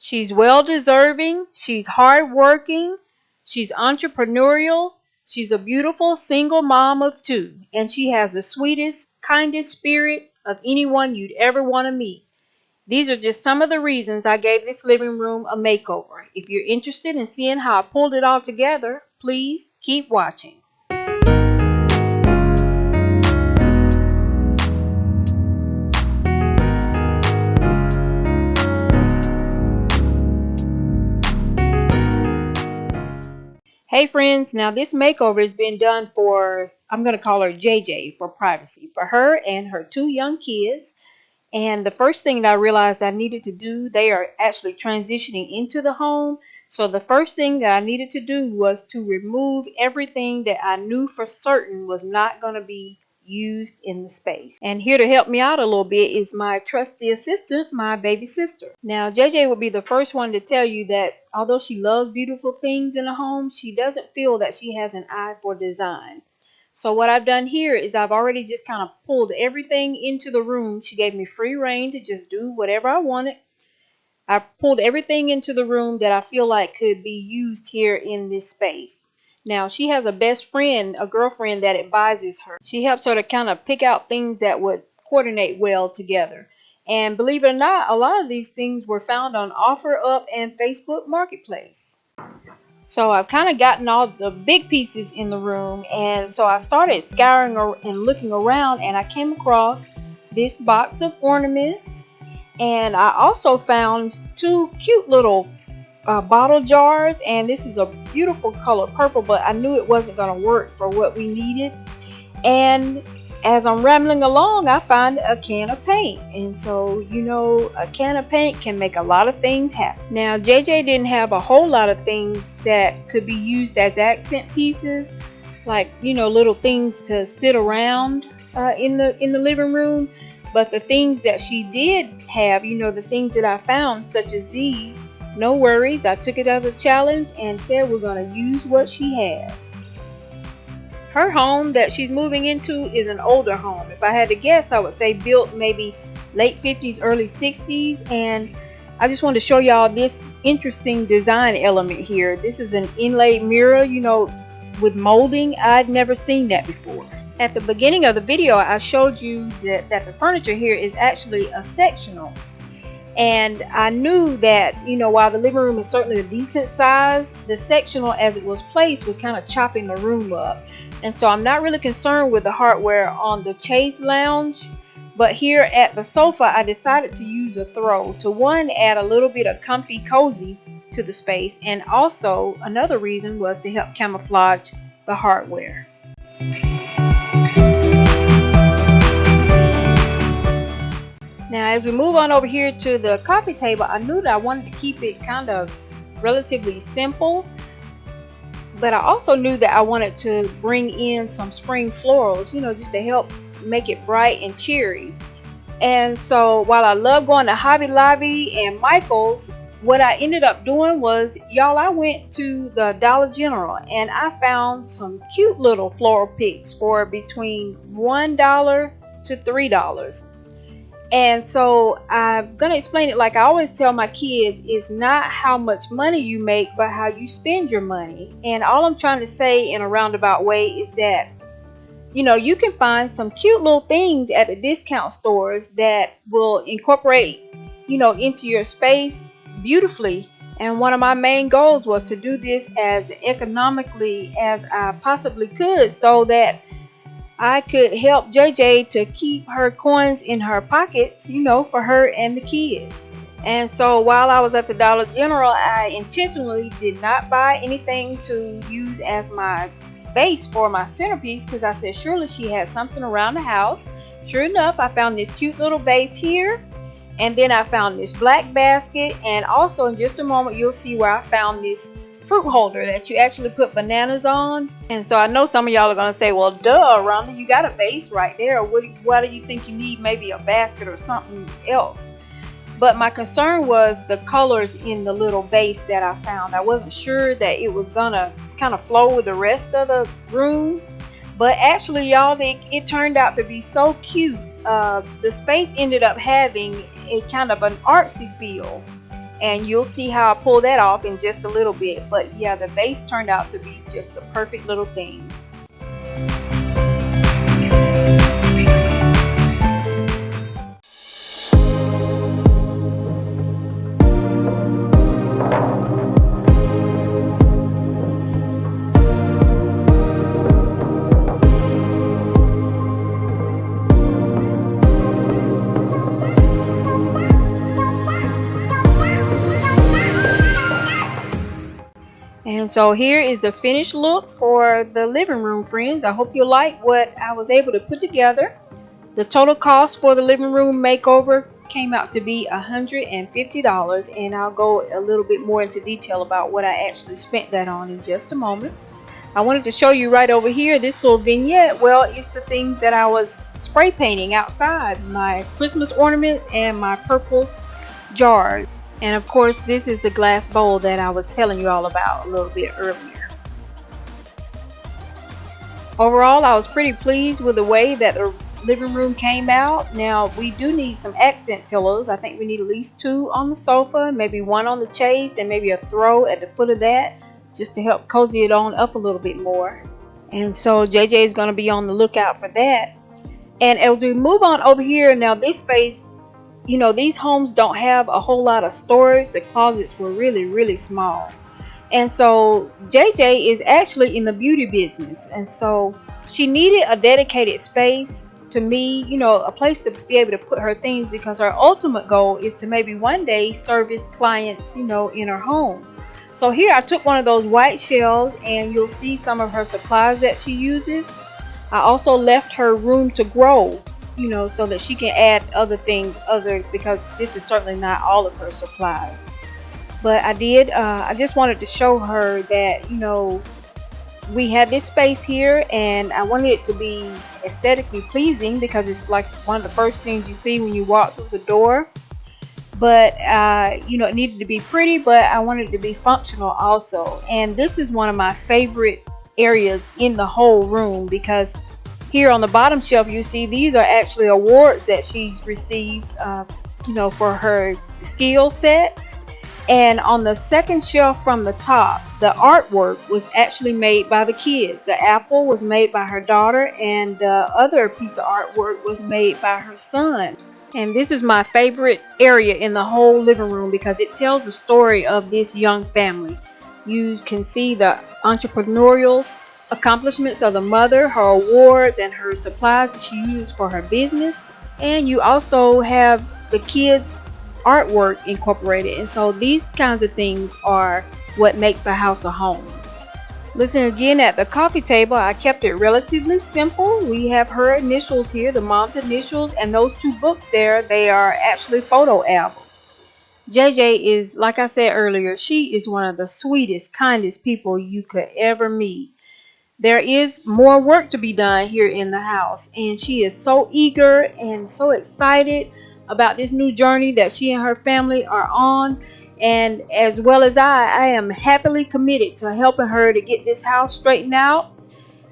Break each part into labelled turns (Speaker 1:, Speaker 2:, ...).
Speaker 1: She's well deserving, she's hardworking, she's entrepreneurial, she's a beautiful single mom of two, and she has the sweetest, kindest spirit of anyone you'd ever want to meet. These are just some of the reasons I gave this living room a makeover. If you're interested in seeing how I pulled it all together, please keep watching. Hey friends, now this makeover has been done for, I'm going to call her JJ for privacy, for her and her two young kids. And the first thing that I realized I needed to do, they are actually transitioning into the home. So the first thing that I needed to do was to remove everything that I knew for certain was not going to be used in the space. And here to help me out a little bit is my trusty assistant, my baby sister. Now JJ will be the first one to tell you that although she loves beautiful things in a home, she doesn't feel that she has an eye for design. So what I've done here is I've already just kind of pulled everything into the room. She gave me free reign to just do whatever I wanted. I pulled everything into the room that I feel like could be used here in this space. Now she has a best friend, a girlfriend that advises her. She helps her to kind of pick out things that would coordinate well together. And believe it or not, a lot of these things were found on OfferUp and Facebook Marketplace. So I've kind of gotten all the big pieces in the room, and so I started scouring and looking around, and I came across this box of ornaments, and I also found two cute little bottle jars, and this is a beautiful color purple, but I knew it wasn't going to work for what we needed. And as I'm rambling along, I find a can of paint. And so, you know, a can of paint can make a lot of things happen. Now, JJ didn't have a whole lot of things that could be used as accent pieces, like, you know, little things to sit around in the living room. But the things that she did have, you know, the things that I found, such as these, no worries. I took it as a challenge and said we're going to use what she has. Her home that she's moving into is an older home. If I had to guess, I would say built maybe late 50s, early 60s. And I just wanted to show y'all this interesting design element here. This is an inlaid mirror, you know, with molding. I'd never seen that before. At the beginning of the video, I showed you that the furniture here is actually a sectional. And I knew that, you know, while the living room is certainly a decent size, the sectional as it was placed was kind of chopping the room up. And so I'm not really concerned with the hardware on the chaise lounge. But here at the sofa, I decided to use a throw to, one, add a little bit of comfy cozy to the space. And also another reason was to help camouflage the hardware. Now, as we move on over here to the coffee table, I knew that I wanted to keep it kind of relatively simple, but I also knew that I wanted to bring in some spring florals, you know, just to help make it bright and cheery. And so while I love going to Hobby Lobby and Michael's, what I ended up doing was, y'all, I went to the Dollar General and I found some cute little floral picks for between $1 to $3. And so I'm going to explain it like I always tell my kids, it's not how much money you make, but how you spend your money. And all I'm trying to say in a roundabout way is that, you know, you can find some cute little things at the discount stores that will incorporate, you know, into your space beautifully. And one of my main goals was to do this as economically as I possibly could, so that I could help JJ to keep her coins in her pockets, you know, for her and the kids. And so while I was at the Dollar General, I intentionally did not buy anything to use as my base for my centerpiece, because I said surely she had something around the house. Sure enough, I found this cute little vase here, and then I found this black basket, and also in just a moment you'll see where I found this fruit holder that you actually put bananas on. And so I know some of y'all are going to say, well, duh, Rhonda, you got a vase right there. Why do you think you need maybe a basket or something else? But my concern was the colors in the little vase that I found. I wasn't sure that it was going to kind of flow with the rest of the room. But actually, y'all, it turned out to be so cute. The space ended up having a kind of an artsy feel. and you'll see how I pull that off in just a little bit. But yeah, the vase turned out to be just the perfect little thing. And so here is the finished look for the living room, friends. I hope you like what I was able to put together. The total cost for the living room makeover came out to be $150, and I'll go a little bit more into detail about what I actually spent that on in just a moment. I wanted to show you right over here this little vignette. Well, it's the things that I was spray painting outside, my Christmas ornaments and my purple jars. And of course, this is the glass bowl that I was telling you all about a little bit earlier. Overall, I was pretty pleased with the way that the living room came out. Now, we do need some accent pillows. I think we need at least 2 on the sofa, maybe 1 on the chase, and maybe a throw at the foot of that, just to help cozy it on up a little bit more. And so JJ is going to be on the lookout for that. And as we move on over here, now this space, you know, these homes don't have a whole lot of storage. The closets were really small. And so JJ is actually in the beauty business. And so she needed a dedicated space, to me, you know, a place to be able to put her things, because her ultimate goal is to maybe one day service clients, you know, in her home. So here I took one of those white shelves, and you'll see some of her supplies that she uses. I also left her room to grow, you know, so that she can add other things, because this is certainly not all of her supplies. But I just wanted to show her that, you know, we had this space here, and I wanted it to be aesthetically pleasing, because it's like one of the first things you see when you walk through the door. But you know, it needed to be pretty, but I wanted it to be functional also. And this is one of my favorite areas in the whole room, because here on the bottom shelf, you see these are actually awards that she's received, you know, for her skill set. And on the second shelf from the top, the artwork was actually made by the kids. The apple was made by her daughter, and the other piece of artwork was made by her son. And this is my favorite area in the whole living room, because it tells the story of this young family. You can see the entrepreneurial accomplishments of the mother, her awards, and her supplies that she uses for her business. And you also have the kids' artwork incorporated. And so these kinds of things are what makes a house a home. Looking again at the coffee table, I kept it relatively simple. We have her initials here, the mom's initials, and those 2 books there, they are actually photo albums. JJ is, like I said earlier, she is one of the sweetest, kindest people you could ever meet. There is more work to be done here in the house, and she is so eager and so excited about this new journey that she and her family are on. And as well as I am happily committed to helping her to get this house straightened out.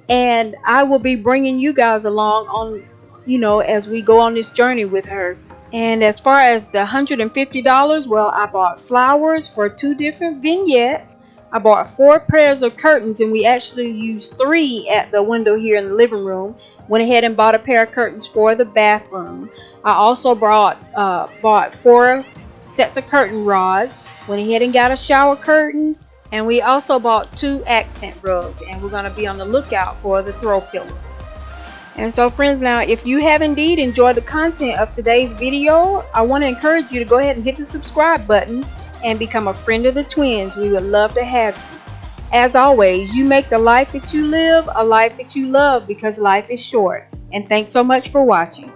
Speaker 1: And I will be bringing you guys along on, you know, as we go on this journey with her. And as far as the $150, well, I bought flowers for 2 different vignettes. I bought 4 pairs of curtains, and we actually used 3 at the window here in the living room. Went ahead and bought a pair of curtains for the bathroom. I also bought 4 sets of curtain rods. Went ahead and got a shower curtain, and we also bought 2 accent rugs, and we're going to be on the lookout for the throw pillows. And so friends, now if you have indeed enjoyed the content of today's video, I want to encourage you to go ahead and hit the subscribe button and become a friend of the twins. We would love to have you. As always, you make the life that you live a life that you love, because life is short. And thanks so much for watching.